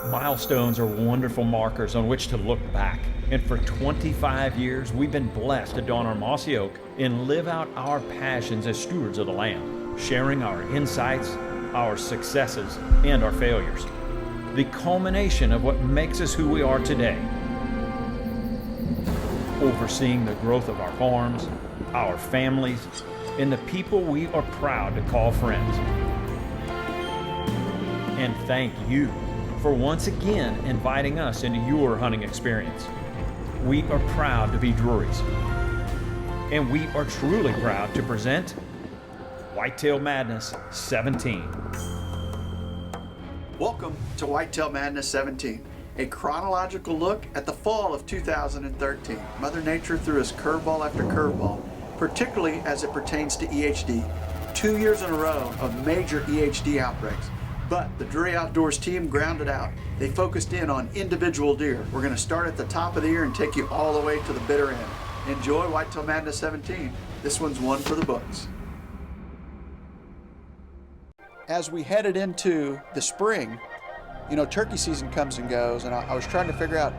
Milestones are wonderful markers on which to look back. And for 25 years, we've been blessed to don our mossy oak and live out our passions as stewards of the land, sharing our insights, our successes, and our failures. The culmination of what makes us who we are today. Overseeing the growth of our farms, our families, and the people we are proud to call friends. And thank you for once again inviting us into your hunting experience. We are proud to be Drury's. And we are truly proud to present Whitetail Madness 17. Welcome to Whitetail Madness 17, a chronological look at the fall of 2013. Mother Nature threw us curveball after curveball, particularly as it pertains to EHD. 2 years in a row of major EHD outbreaks. But the Drury Outdoors team grounded out. They focused in on individual deer. We're going to start at the top of the year and take you all the way to the bitter end. Enjoy Whitetail Madness 17. This one's one for the books. As we headed into the spring, turkey season comes and goes, and I was trying to figure out,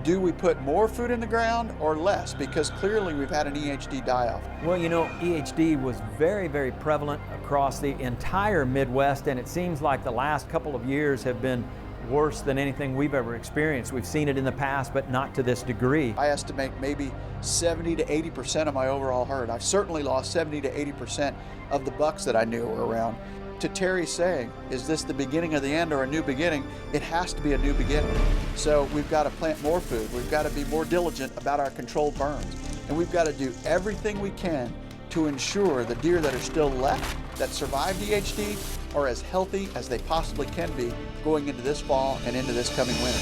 do we put more food in the ground or less? Because clearly we've had an EHD die-off. Well, EHD was very, very prevalent across the entire Midwest, and it seems like the last couple of years have been worse than anything we've ever experienced. We've seen it in the past, but not to this degree. I estimate maybe 70 to 80% of my overall herd. I've certainly lost 70 to 80% of the bucks that I knew were around. To Terry's saying, is this the beginning of the end or a new beginning? It has to be a new beginning. So we've got to plant more food. We've got to be more diligent about our controlled burns. And we've got to do everything we can to ensure the deer that are still left that survived EHD are as healthy as they possibly can be going into this fall and into this coming winter.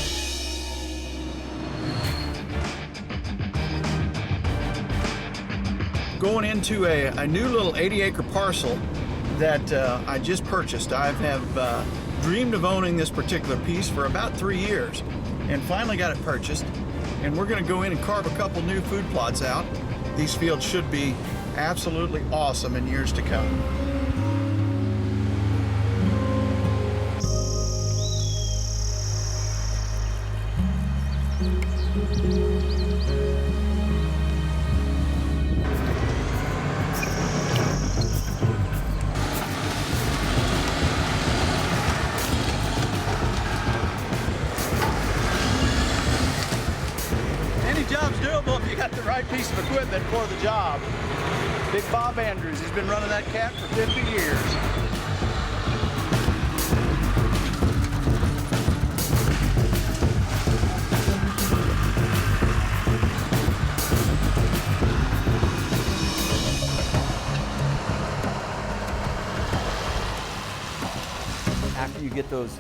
Going into a new little 80-acre parcel that I just purchased. I have dreamed of owning this particular piece for about 3 years and finally got it purchased. And we're going to go in and carve a couple new food plots out. These fields should be absolutely awesome in years to come. Job's doable if you got the right piece of equipment for the job. Big Bob Andrews, he's been running that cat for 50 years. After you get those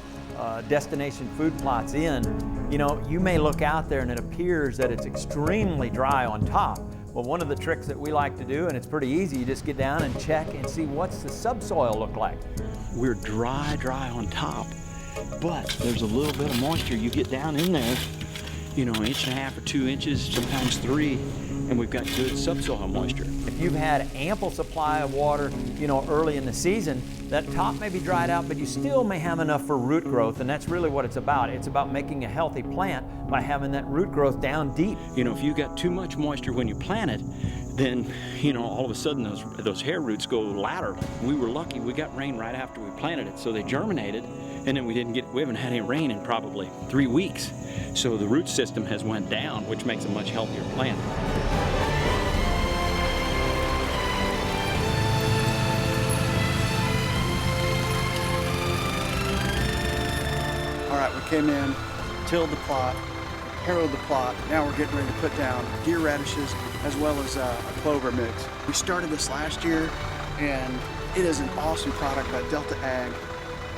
destination food plots in, you may look out there and it appears that it's extremely dry on top. Well, one of the tricks that we like to do, and it's pretty easy, you just get down and check and see what's the subsoil look like. We're dry on top, but there's a little bit of moisture. You get down in there, an inch and a half or 2 inches, sometimes 3, and we've got good subsoil moisture. If you've had ample supply of water, early in the season, that top may be dried out, but you still may have enough for root growth, and that's really what it's about. It's about making a healthy plant by having that root growth down deep. If you got too much moisture when you plant it, then, all of a sudden those hair roots go lateral. We were lucky, we got rain right after we planted it, so they germinated, and then we haven't had any rain in probably 3 weeks. So the root system has went down, which makes a much healthier plant. All right, we came in, tilled the plot, harrowed the plot. Now we're getting ready to put down deer radishes as well as a clover mix. We started this last year, and it is an awesome product by Delta Ag.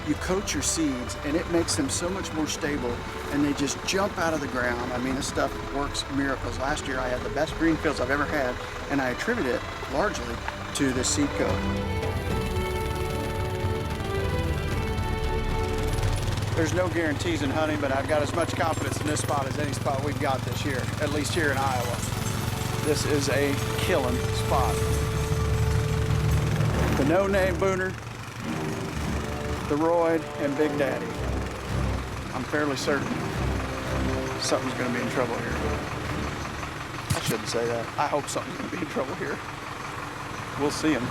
You coat your seeds, and it makes them so much more stable, and they just jump out of the ground. I mean, this stuff works miracles. Last year I had the best green fields I've ever had, and I attribute it largely to this seed coat. There's no guarantees in hunting, but I've got as much confidence in this spot as any spot we've got this year, at least here in Iowa. This is a killing spot. The no-name Booner, the Royd, and Big Daddy. I'm fairly certain something's going to be in trouble here. I shouldn't say that. I hope something's going to be in trouble here. We'll see him.